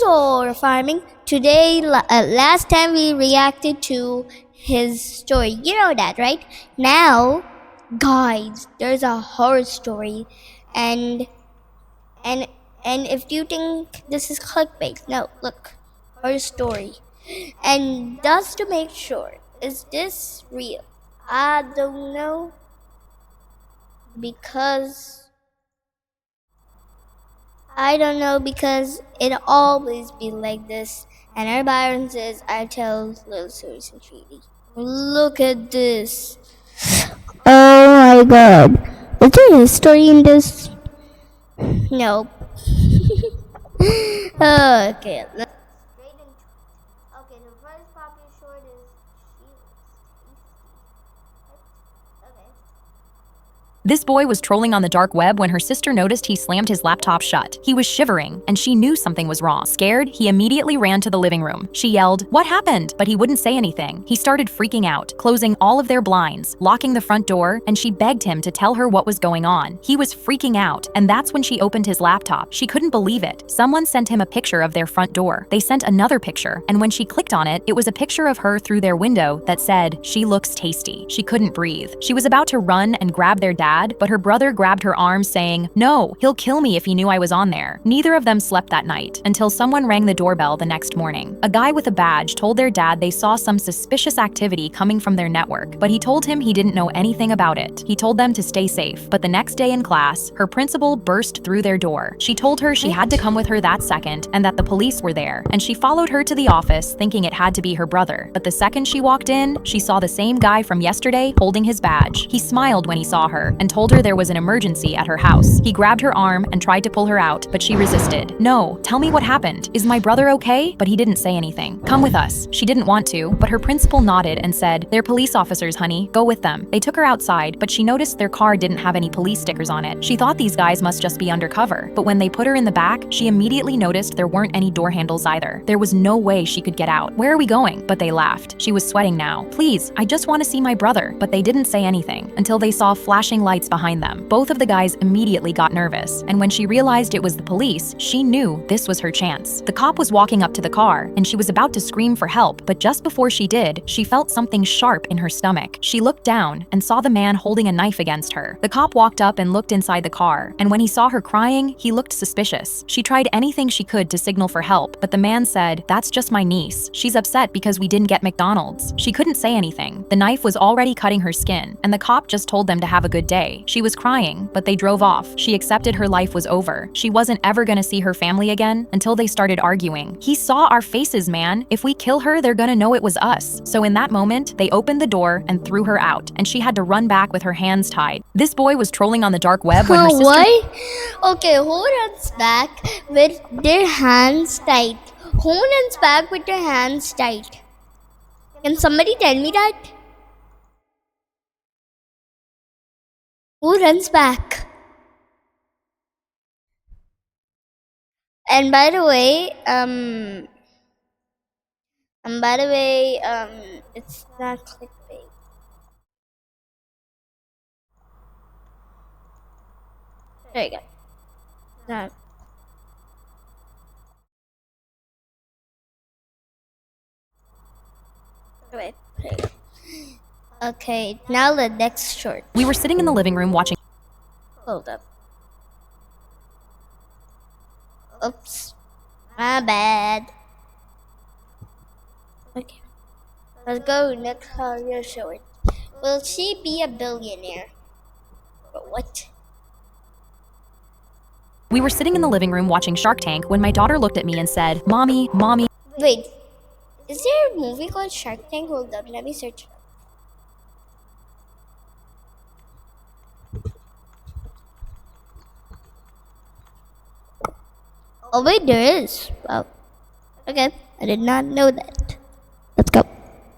or farming. Today, last time we reacted to his story. You know that, right? Now, guys, there's a horror story, and and and if you think this is clickbait, no, look, horror story, and just to make sure, is this real? I don't know because because it always be like this. And our Byron says I tell little stories and treaty. Look at this. Oh my god. Is there a story in this? Nope. Okay, let's straight into it. Okay, the first popular short is okay. This boy was trolling on the dark web when her sister noticed he slammed his laptop shut. He was shivering, and she knew something was wrong. Scared, he immediately ran to the living room. She yelled, "What happened?" But he wouldn't say anything. He started freaking out, closing all of their blinds, locking the front door, and she begged him to tell her what was going on. He was freaking out, and that's when she opened his laptop. She couldn't believe it. Someone sent him a picture of their front door. They sent another picture, and when she clicked on it, it was a picture of her through their window that said, "She looks tasty." She couldn't breathe. She was about to run and grab their dad, but her brother grabbed her arm saying, "No, he'll kill me if he knew I was on there." Neither of them slept that night until someone rang the doorbell the next morning. A guy with a badge told their dad they saw some suspicious activity coming from their network, but he told him he didn't know anything about it. He told them to stay safe, but the next day in class, her principal burst through their door. She told her she had to come with her that second and that the police were there, and she followed her to the office thinking it had to be her brother. But the second she walked in, she saw the same guy from yesterday holding his badge. He smiled when he saw her and told her there was an emergency at her house. He grabbed her arm and tried to pull her out, but she resisted. "No, tell me what happened. Is my brother okay?" But he didn't say anything. "Come with us." She didn't want to, but her principal nodded and said, "They're police officers, honey. Go with them." They took her outside, but she noticed their car didn't have any police stickers on it. She thought these guys must just be undercover, but when they put her in the back, she immediately noticed there weren't any door handles either. There was no way she could get out. "Where are we going?" But they laughed. She was sweating now. "Please, I just want to see my brother." But they didn't say anything until they saw flashing lights behind them. Both of the guys immediately got nervous, and when she realized it was the police, she knew this was her chance. The cop was walking up to the car, and she was about to scream for help, but just before she did, she felt something sharp in her stomach. She looked down and saw the man holding a knife against her. The cop walked up and looked inside the car, and when he saw her crying, he looked suspicious. She tried anything she could to signal for help, but the man said, "That's just my niece. She's upset because we didn't get McDonald's." She couldn't say anything. The knife was already cutting her skin, and the cop just told them to have a good day. She was crying, but they drove off. She accepted her life was over. She wasn't ever gonna see her family again until they started arguing. "He saw our faces, man. If we kill her, they're gonna know it was us." So in that moment, they opened the door and threw her out, and she had to run back with her hands tied. This boy was trolling on the dark web when her sister— Why? Okay, who runs back with their hands tied? Who runs back with their hands tied? Can somebody tell me that? Who runs back? And by the way, it's not clickbait. There you go. No. Wait, there you go. Okay, now the next short. We were sitting in the living room watching— Hold up. Oops. My bad. Okay. Let's go next horror short. Will she be a billionaire? But what? We were sitting in the living room watching Shark Tank when my daughter looked at me and said, "Mommy, Mommy." Wait. Is there a movie called Shark Tank? Hold up, let me search it up. Oh wait, there is. Wow. Okay, I did not know that. Let's go.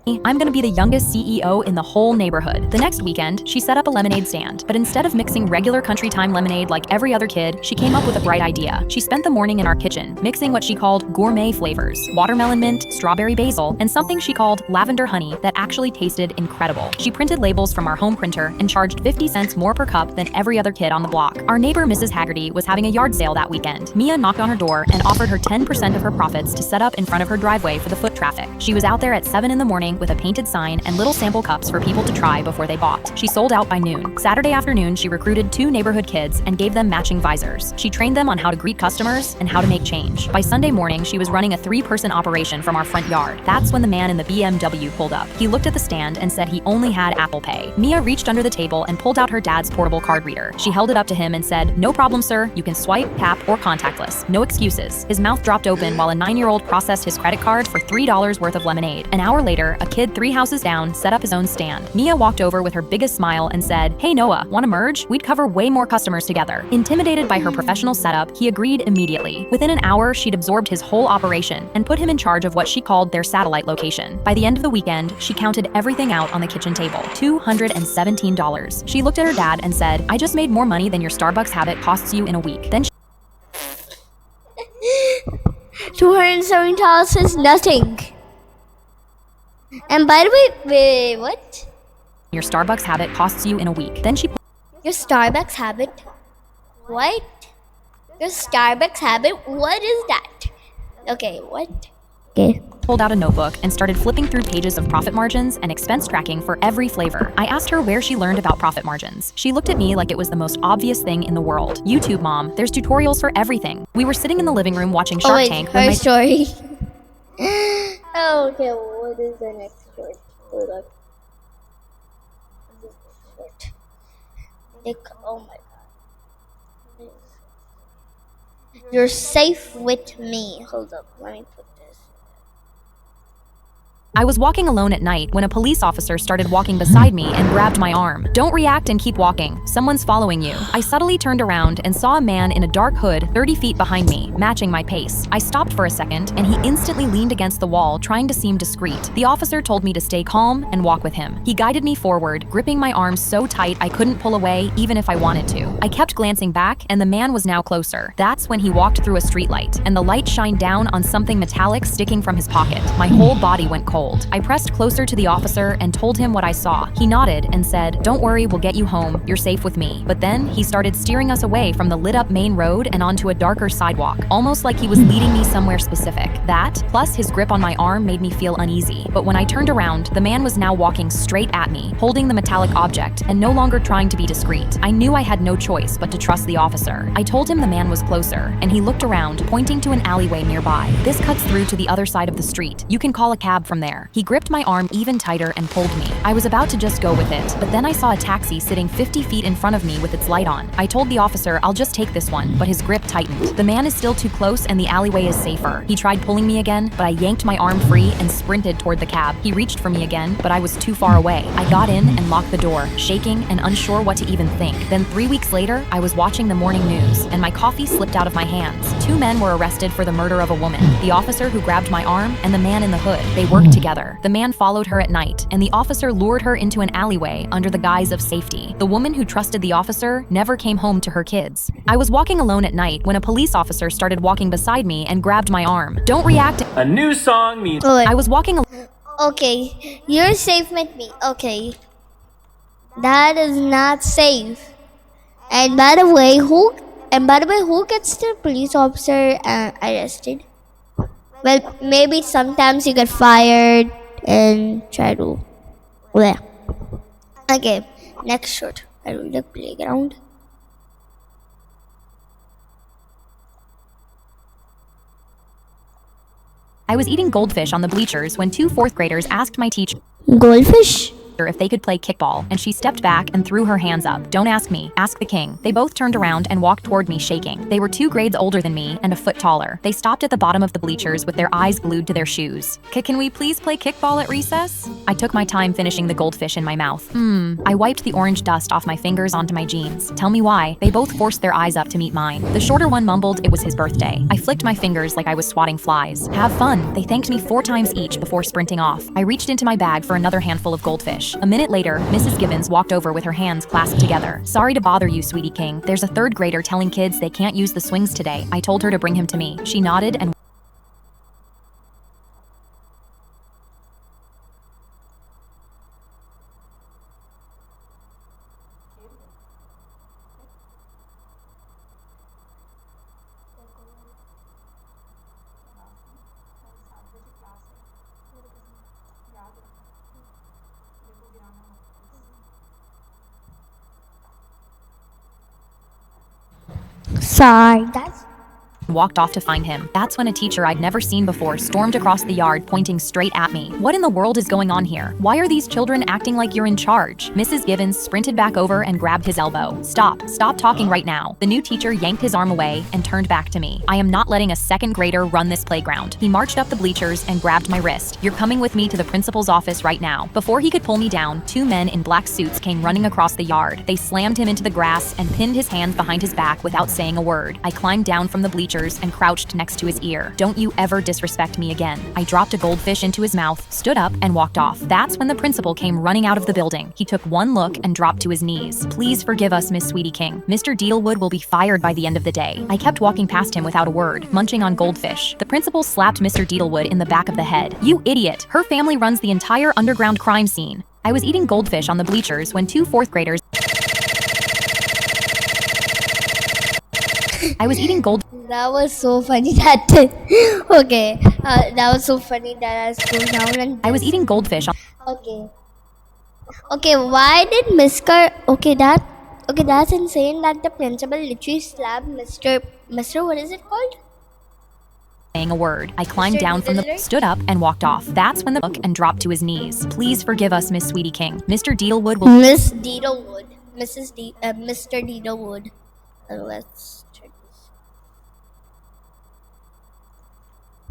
I'm gonna be the youngest CEO in the whole neighborhood. The next weekend, she set up a lemonade stand, but instead of mixing regular country time lemonade like every other kid, she came up with a bright idea. She spent the morning in our kitchen, mixing what she called gourmet flavors, watermelon mint, strawberry basil, and something she called lavender honey that actually tasted incredible. She printed labels from our home printer and charged 50 cents more per cup than every other kid on the block. Our neighbor Mrs. Haggerty was having a yard sale that weekend. Mia knocked on her door and offered her 10% of her profits to set up in front of her driveway for the foot traffic. She was out there at 7 in the morning with a painted sign and little sample cups for people to try before they bought. She sold out by noon. Saturday afternoon, she recruited 2 neighborhood kids and gave them matching visors. She trained them on how to greet customers and how to make change. By Sunday morning, she was running a 3-person operation from our front yard. That's when the man in the BMW pulled up. He looked at the stand and said he only had Apple Pay. Mia reached under the table and pulled out her dad's portable card reader. She held it up to him and said, "No problem, sir. You can swipe, tap, or contactless. No excuses." His mouth dropped open while a 9-year-old processed his credit card for $3 worth of lemonade. An hour later, a kid 3 houses down set up his own stand. Mia walked over with her biggest smile and said, "Hey Noah, wanna merge? We'd cover way more customers together." Intimidated by her professional setup, he agreed immediately. Within an hour, she'd absorbed his whole operation and put him in charge of what she called their satellite location. By the end of the weekend, she counted everything out on the kitchen table, $217. She looked at her dad and said, "I just made more money than your Starbucks habit costs you in a week." Then $270 is nothing. And by the way, wait, what? your Starbucks habit costs you in a week. Then she Your Starbucks habit? What? Your Starbucks habit? What is that? Okay, what? Okay. pulled out a notebook and started flipping through pages of profit margins and expense tracking for every flavor. I asked her where she learned about profit margins. She looked at me like it was the most obvious thing in the world. YouTube, Mom. There's tutorials for everything. We were sitting in the living room watching Shark Tank when her my story. Oh, okay, what is the next short? Hold up. Short. Oh my god. You're safe with me. Hold up, let me put this. I was walking alone at night when a police officer started walking beside me and grabbed my arm. "Don't react and keep walking. Someone's following you." I subtly turned around and saw a man in a dark hood 30 feet behind me, matching my pace. I stopped for a second and he instantly leaned against the wall, trying to seem discreet. The officer told me to stay calm and walk with him. He guided me forward, gripping my arm so tight I couldn't pull away even if I wanted to. I kept glancing back and the man was now closer. That's when he walked through a streetlight and the light shined down on something metallic sticking from his pocket. My whole body went cold. I pressed closer to the officer and told him what I saw. He nodded and said, "Don't worry, we'll get you home. You're safe with me." But then he started steering us away from the lit-up main road and onto a darker sidewalk, almost like he was leading me somewhere specific. That, plus his grip on my arm, made me feel uneasy. But when I turned around, the man was now walking straight at me, holding the metallic object and no longer trying to be discreet. I knew I had no choice but to trust the officer. I told him the man was closer, and he looked around, pointing to an alleyway nearby. "This cuts through to the other side of the street. You can call a cab from there." He gripped my arm even tighter and pulled me. I was about to just go with it, but then I saw a taxi sitting 50 feet in front of me with its light on. I told the officer I'll just take this one, but his grip tightened. The man is still too close and the alleyway is safer. He tried pulling me again, but I yanked my arm free and sprinted toward the cab. He reached for me again, but I was too far away. I got in and locked the door, shaking and unsure what to even think. Then 3 weeks later, I was watching the morning news, and my coffee slipped out of my hands. 2 men were arrested for the murder of a woman, the officer who grabbed my arm and the man in the hood. They worked together. The man followed her at night, and the officer lured her into an alleyway under the guise of safety. The woman who trusted the officer never came home to her kids. I was walking alone at night when a police officer started walking beside me and grabbed my arm. "Don't react." A new song means I was walking Okay, you're safe with me. Okay. That is not safe. And by the way, who gets the police officer arrested? Well, maybe sometimes you get fired and try to. Well, okay. Next shot. I will the playground. I was eating goldfish on the bleachers when 2 fourth graders asked my teacher, Goldfish? if they could play kickball, and she stepped back and threw her hands up. Don't ask me, ask the king. They both turned around and walked toward me shaking. They were 2 grades older than me and a foot taller. They stopped at the bottom of the bleachers with their eyes glued to their shoes. Can we please play kickball at recess? I took my time finishing the goldfish in my mouth. I wiped the orange dust off my fingers onto my jeans. Tell me why. They both forced their eyes up to meet mine. The shorter one mumbled it was his birthday. I flicked my fingers like I was swatting flies. Have fun. They thanked me 4 times each before sprinting off. I reached into my bag for another handful of goldfish. A minute later, Mrs. Gibbons walked over with her hands clasped together. Sorry to bother you, sweetie king. There's a 3rd grader telling kids they can't use the swings today. I told her to bring him to me. She nodded and Sorry, that's walked off to find him. That's when a teacher I'd never seen before stormed across the yard pointing straight at me. What in the world is going on here? Why are these children acting like you're in charge? Mrs. Gibbons sprinted back over and grabbed his elbow. Stop talking right now. The new teacher yanked his arm away and turned back to me. I am not letting a 2nd grader run this playground. He marched up the bleachers and grabbed my wrist. You're coming with me to the principal's office right now. Before he could pull me down, 2 men in black suits came running across the yard. They slammed him into the grass and pinned his hands behind his back without saying a word. I climbed down from the bleachers and crouched next to his ear. Don't you ever disrespect me again. I dropped a goldfish into his mouth, stood up, and walked off. That's when the principal came running out of the building. He took one look and dropped to his knees. Please forgive us, Miss Sweetie King. Mr. Deedlewood will be fired by the end of the day. I kept walking past him without a word, munching on goldfish. The principal slapped Mr. Deedlewood in the back of the head. You idiot! Her family runs the entire underground crime scene. I was eating goldfish on the bleachers when 2 4th graders I was eating gold. That was so funny that okay. That was so funny that I scrolled down and I was eating goldfish. okay. Okay, why did Mr. Okay, that's insane that the principal literally slapped Mr. What is it called? Saying a word. I climbed Mr. down from the Deedlewood? stood up and walked off. That's when the book and dropped to his knees. Please forgive us, Miss Sweetie King. Mr. Deedlewood will Miss Deedlewood. Mr. Deedlewood. Let's check this.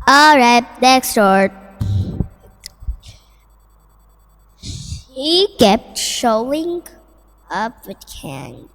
Alright, next door. He kept showing up with candy.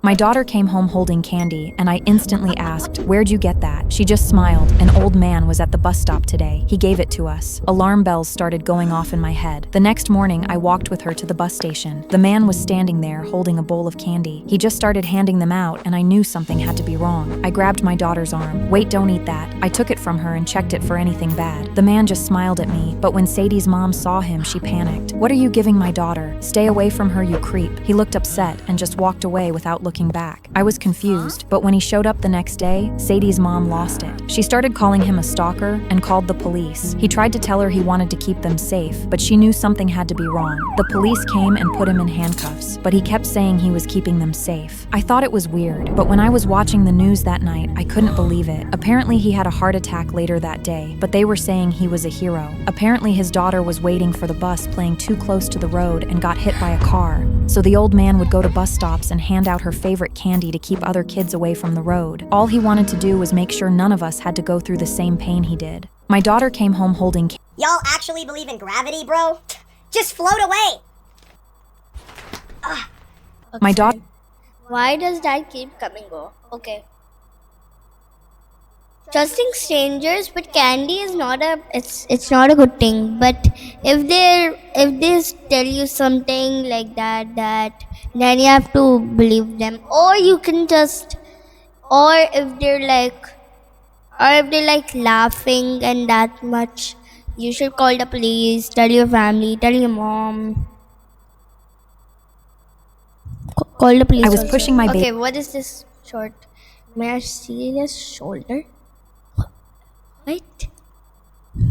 My daughter came home holding candy, and I instantly asked, "Where'd you get that?" She just smiled. An old man was at the bus stop today. He gave it to us. Alarm bells started going off in my head. The next morning, I walked with her to the bus station. The man was standing there holding a bowl of candy. He just started handing them out, and I knew something had to be wrong. I grabbed my daughter's arm. "Wait, don't eat that." I took it from her and checked it for anything bad. The man just smiled at me, but when Sadie's mom saw him, she panicked. "What are you giving my daughter? Stay away from her, you creep." He looked upset and just walked away without looking back. I was confused, but when he showed up the next day, Sadie's mom lost it. She started calling him a stalker and called the police. He tried to tell her he wanted to keep them safe, but she knew something had to be wrong. The police came and put him in handcuffs, but he kept saying he was keeping them safe. I thought it was weird, but when I was watching the news that night, I couldn't believe it. Apparently he had a heart attack later that day, but they were saying he was a hero. Apparently his daughter was waiting for the bus playing too close to the road and got hit by a car. So the old man would go to bus stops and hand out her favorite candy to keep other kids away from the road. All he wanted to do was make sure none of us had to go through the same pain he did. My daughter came home holding Y'all actually believe in gravity, bro? Just float away! my daughter. Why does that keep coming go? Okay. Trusting strangers with candy is not a it's not a good thing. But if they tell you something like that then you have to believe them. Or you can just or if they're like laughing and that much, you should call the police, tell your family, tell your mom. Call the police. I was also. pushing my Okay, what is this short? May I see his shoulder? What?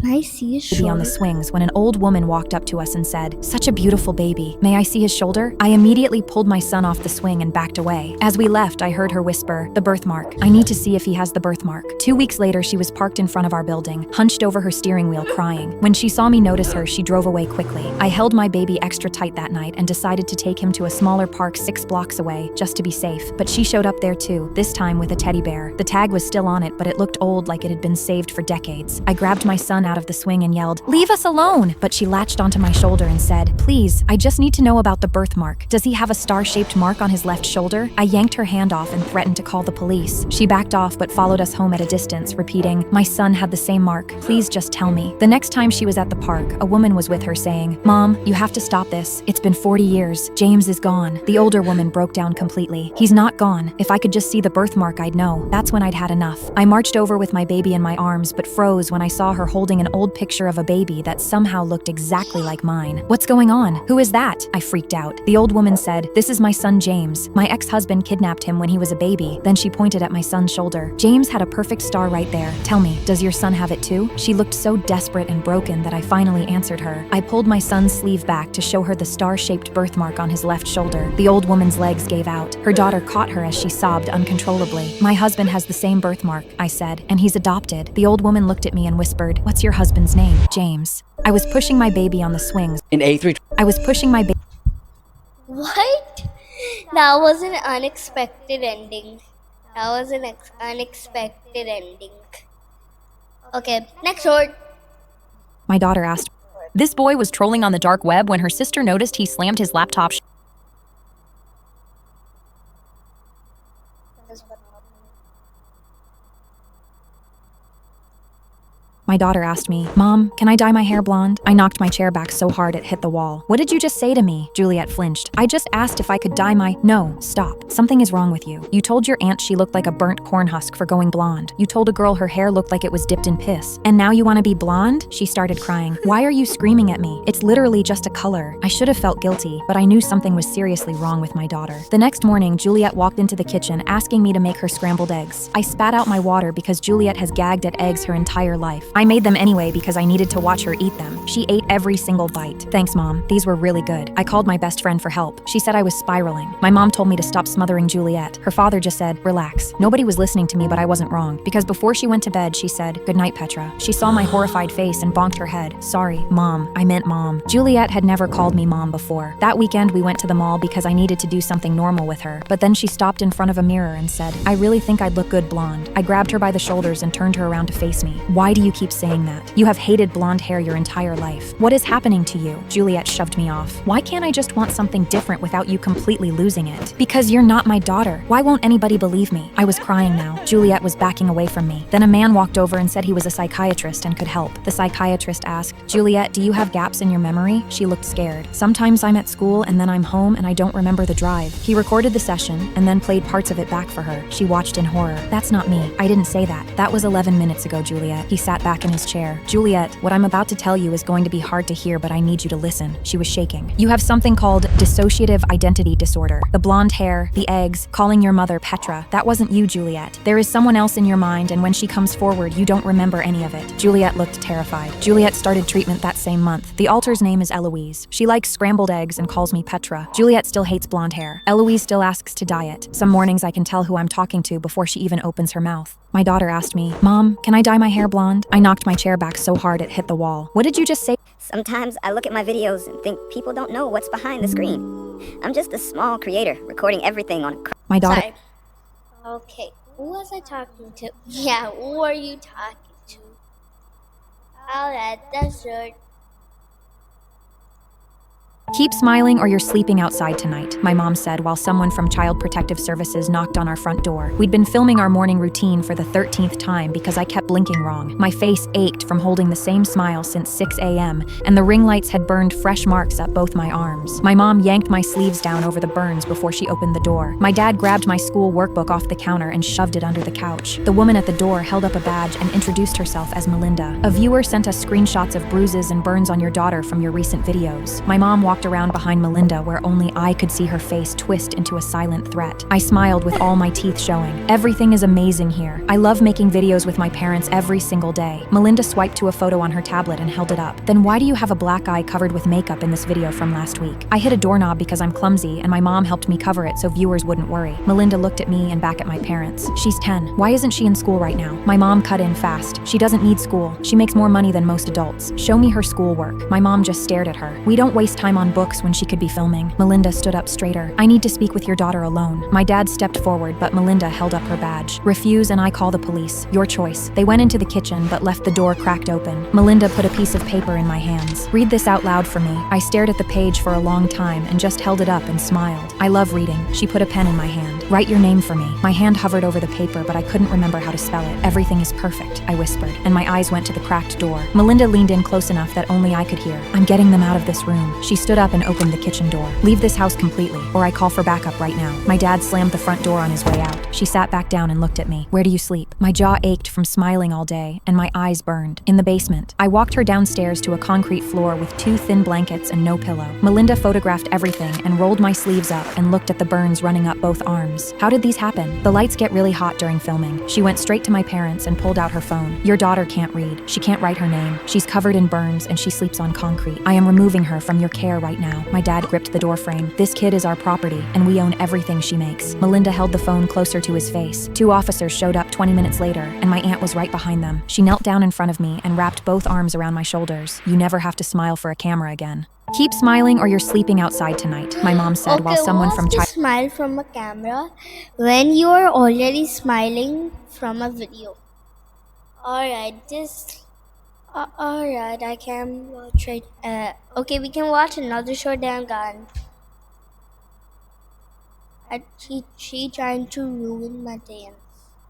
I see his Baby on the shoulder. swings when an old woman walked up to us and said, "Such a beautiful baby. May I see his shoulder?" I immediately pulled my son off the swing and backed away. As we left, I heard her whisper, "The birthmark. I need to see if he has the birthmark." 2 weeks later, she was parked in front of our building, hunched over her steering wheel crying. When she saw me notice her, she drove away quickly. I held my baby extra tight that night and decided to take him to a smaller park 6 blocks away, just to be safe. But she showed up there too, this time with a teddy bear. The tag was still on it, but it looked old, like it had been saved for decades. I grabbed my son out of the swing and yelled, "Leave us alone!" But she latched onto my shoulder and said, "Please, I just need to know about the birthmark. Does he have a star-shaped mark on his left shoulder?" I yanked her hand off and threatened to call the police. She backed off but followed us home at a distance, repeating, "My son had the same mark. Please just tell me." The next time she was at the park, a woman was with her saying, "Mom, you have to stop this. It's been 40 years. James is gone." The older woman broke down completely. "He's not gone. If I could just see the birthmark, I'd know." That's when I'd had enough. I marched over with my baby in my arms but froze when I saw her holding an old picture of a baby that somehow looked exactly like mine. "What's going on? Who is that?" I freaked out. The old woman said, "This is my son James. My ex-husband kidnapped him when he was a baby." Then she pointed at my son's shoulder. James had a perfect star right there. "Tell me, does your son have it too?" She looked so desperate and broken that I finally answered her. I pulled my son's sleeve back to show her the star-shaped birthmark on his left shoulder. The old woman's legs gave out. Her daughter caught her as she sobbed uncontrollably. "My husband has the same birthmark," I said, "and he's adopted." The old woman looked at me and whispered, "What's your husband's name?" "James." I was pushing my baby on the swings. In A3. I was pushing my baby. What? That was an unexpected ending. That was an unexpected ending. Okay, next word. My daughter asked. This boy was trolling on the dark web when her sister noticed he slammed his laptop. My daughter asked me, "Mom, can I dye my hair blonde?" I knocked my chair back so hard it hit the wall. "What did you just say to me?" Juliet flinched. "I just asked if I could dye my— No, stop. Something is wrong with you. You told your aunt she looked like a burnt corn husk for going blonde. You told a girl her hair looked like it was dipped in piss. And now you want to be blonde?" She started crying. "Why are you screaming at me? It's literally just a color." I should have felt guilty, but I knew something was seriously wrong with my daughter. The next morning, Juliet walked into the kitchen asking me to make her scrambled eggs. I spat out my water because Juliet has gagged at eggs her entire life. I made them anyway because I needed to watch her eat them. She ate every single bite. "Thanks, Mom. These were really good." I called my best friend for help. She said I was spiraling. My mom told me to stop smothering Juliet. Her father just said, "Relax." Nobody was listening to me, but I wasn't wrong, because before she went to bed, she said, "Good night, Petra." She saw my horrified face and bonked her head. "Sorry, Mom. I meant Mom." Juliet had never called me Mom before. That weekend, we went to the mall because I needed to do something normal with her. But then she stopped in front of a mirror and said, "I really think I'd look good blonde." I grabbed her by the shoulders and turned her around to face me. "Why do you keep saying that? You have hated blonde hair your entire life. What is happening to you?" Juliet shoved me off. "Why can't I just want something different without you completely losing it?" "Because you're not my daughter. Why won't anybody believe me?" I was crying now. Juliet was backing away from me. Then a man walked over and said he was a psychiatrist and could help. The psychiatrist asked, "Juliet, do you have gaps in your memory?" She looked scared. "Sometimes I'm at school and then I'm home and I don't remember the drive." He recorded the session and then played parts of it back for her. She watched in horror. "That's not me. I didn't say that. That was 11 minutes ago, Juliet." He sat back in his chair. "Juliet, what I'm about to tell you is going to be hard to hear, but I need you to listen." She was shaking. "You have something called dissociative identity disorder. The blonde hair, the eggs, calling your mother Petra. That wasn't you, Juliet. There is someone else in your mind, and when she comes forward, you don't remember any of it." Juliet looked terrified. Juliet started treatment that same month. The alter's name is Eloise. She likes scrambled eggs and calls me Petra. Juliet still hates blonde hair. Eloise still asks to dye it. Some mornings I can tell who I'm talking to before she even opens her mouth. My daughter asked me, "Mom, can I dye my hair blonde?" I knocked my chair back so hard it hit the wall. "What did you just say?" Sometimes I look at my videos and think people don't know what's behind the screen. I'm just a small creator recording everything on a My daughter. Sorry. Okay, who was I talking to? Yeah, who are you talking to? Oh, that desert. "Keep smiling or you're sleeping outside tonight," my mom said while someone from Child Protective Services knocked on our front door. We'd been filming our morning routine for the 13th time because I kept blinking wrong. My face ached from holding the same smile since 6 a.m., and the ring lights had burned fresh marks up both my arms. My mom yanked my sleeves down over the burns before she opened the door. My dad grabbed my school workbook off the counter and shoved it under the couch. The woman at the door held up a badge and introduced herself as Melinda. "A viewer sent us screenshots of bruises and burns on your daughter from your recent videos." My mom walked around behind Melinda where only I could see her face twist into a silent threat. I smiled with all my teeth showing. Everything is amazing here. I love making videos with my parents every single day. Melinda swiped to a photo on her tablet and held it up. Then why do you have a black eye covered with makeup in this video from last week? I hit a doorknob because I'm clumsy and my mom helped me cover it so viewers wouldn't worry. Melinda looked at me and back at my parents. She's 10. Why isn't she in school right now? My mom cut in fast. She doesn't need school. She makes more money than most adults. Show me her schoolwork. My mom just stared at her. We don't waste time on books when she could be filming. Melinda stood up straighter. I need to speak with your daughter alone. My dad stepped forward, but Melinda held up her badge. Refuse and I call the police. Your choice. They went into the kitchen, but left the door cracked open. Melinda put a piece of paper in my hands. Read this out loud for me. I stared at the page for a long time and just held it up and smiled. I love reading. She put a pen in my hand. Write your name for me. My hand hovered over the paper, but I couldn't remember how to spell it. Everything is perfect, I whispered, and my eyes went to the cracked door. Melinda leaned in close enough that only I could hear. I'm getting them out of this room. She stood up and opened the kitchen door. Leave this house completely, or I call for backup right now. My dad slammed the front door on his way out. She sat back down and looked at me. Where do you sleep? My jaw ached from smiling all day, and my eyes burned. In the basement. I walked her downstairs to a concrete floor with 2 thin blankets and no pillow. Melinda photographed everything and rolled my sleeves up and looked at the burns running up both arms. How did these happen? The lights get really hot during filming. She went straight to my parents and pulled out her phone. Your daughter can't read. She can't write her name. She's covered in burns and she sleeps on concrete. I am removing her from your care right now. My dad gripped the door frame. This kid is our property and we own everything she makes. Melinda held the phone closer to his face. 2 officers showed up 20 minutes later and my aunt was right behind them. She knelt down in front of me and wrapped both arms around my shoulders. You never have to smile for a camera again. Keep smiling or you're sleeping outside tonight, my mom said while someone from China smile from a camera when you are already smiling from a video. Alright, alright, I can watch it. Okay, we can watch another show. Damn gone. She trying to ruin my dance.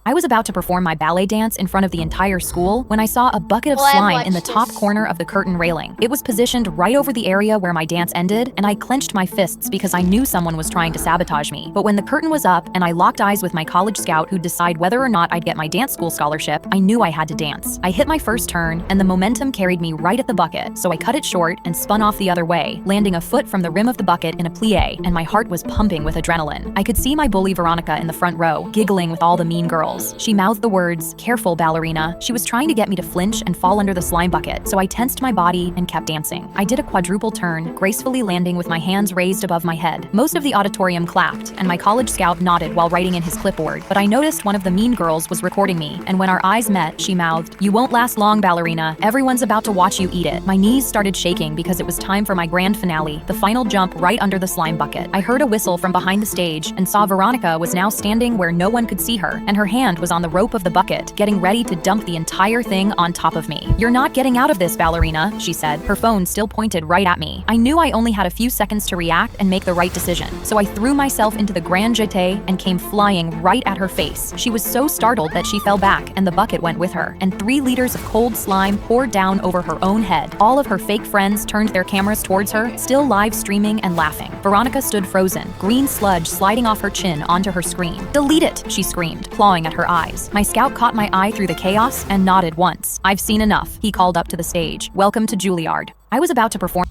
I was about to perform my ballet dance in front of the entire school when I saw a bucket of Oh, I've slime in the watched top this. corner of the curtain railing. It was positioned right over the area where my dance ended, and I clenched my fists because I knew someone was trying to sabotage me. But when the curtain was up and I locked eyes with my college scout who'd decide whether or not I'd get my dance school scholarship, I knew I had to dance. I hit my first turn, and the momentum carried me right at the bucket, so I cut it short and spun off the other way, landing a foot from the rim of the bucket in a plie, and my heart was pumping with adrenaline. I could see my bully Veronica in the front row, giggling with all the mean girls. She mouthed the words, "Careful, ballerina." She was trying to get me to flinch and fall under the slime bucket, so I tensed my body and kept dancing. I did a quadruple turn, gracefully landing with my hands raised above my head. Most of the auditorium clapped, and my college scout nodded while writing in his clipboard, but I noticed one of the mean girls was recording me, and when our eyes met, she mouthed, "You won't last long, ballerina. Everyone's about to watch you eat it." My knees started shaking because it was time for my grand finale, the final jump right under the slime bucket. I heard a whistle from behind the stage and saw Veronica was now standing where no one could see her, and her hand was on the rope of the bucket, getting ready to dump the entire thing on top of me. "You're not getting out of this, ballerina," she said, her phone still pointed right at me. I knew I only had a few seconds to react and make the right decision, so I threw myself into the grand jeté and came flying right at her face. She was so startled that she fell back, and the bucket went with her, and 3 liters of cold slime poured down over her own head. All of her fake friends turned their cameras towards her, still live streaming and laughing. Veronica stood frozen, green sludge sliding off her chin onto her screen. "Delete it," she screamed, clawing at her eyes. My scout caught my eye through the chaos and nodded once. "I've seen enough," he called up to the stage. "Welcome to Juilliard." I was about to perform.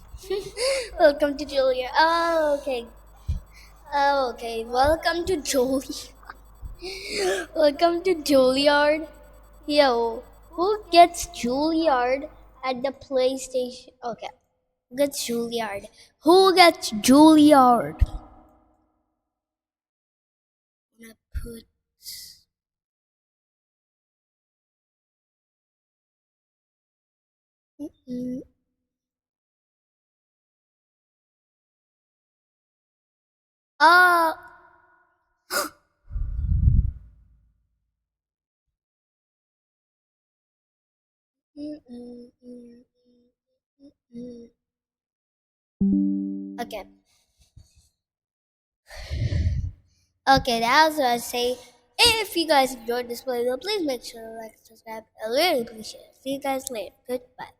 Welcome to Julia. Oh, okay. Oh, okay. Welcome to Julia. Welcome to Juilliard. Yo, who gets Juilliard at the PlayStation? Okay. Who gets Juilliard? Who gets Juilliard? I'm gonna put. Mm-mm. Oh. Mm-mm. Mm-mm. Okay. Okay, that was what I say. If you guys enjoyed this video, please make sure to like, subscribe. I really appreciate it. See you guys later. Goodbye.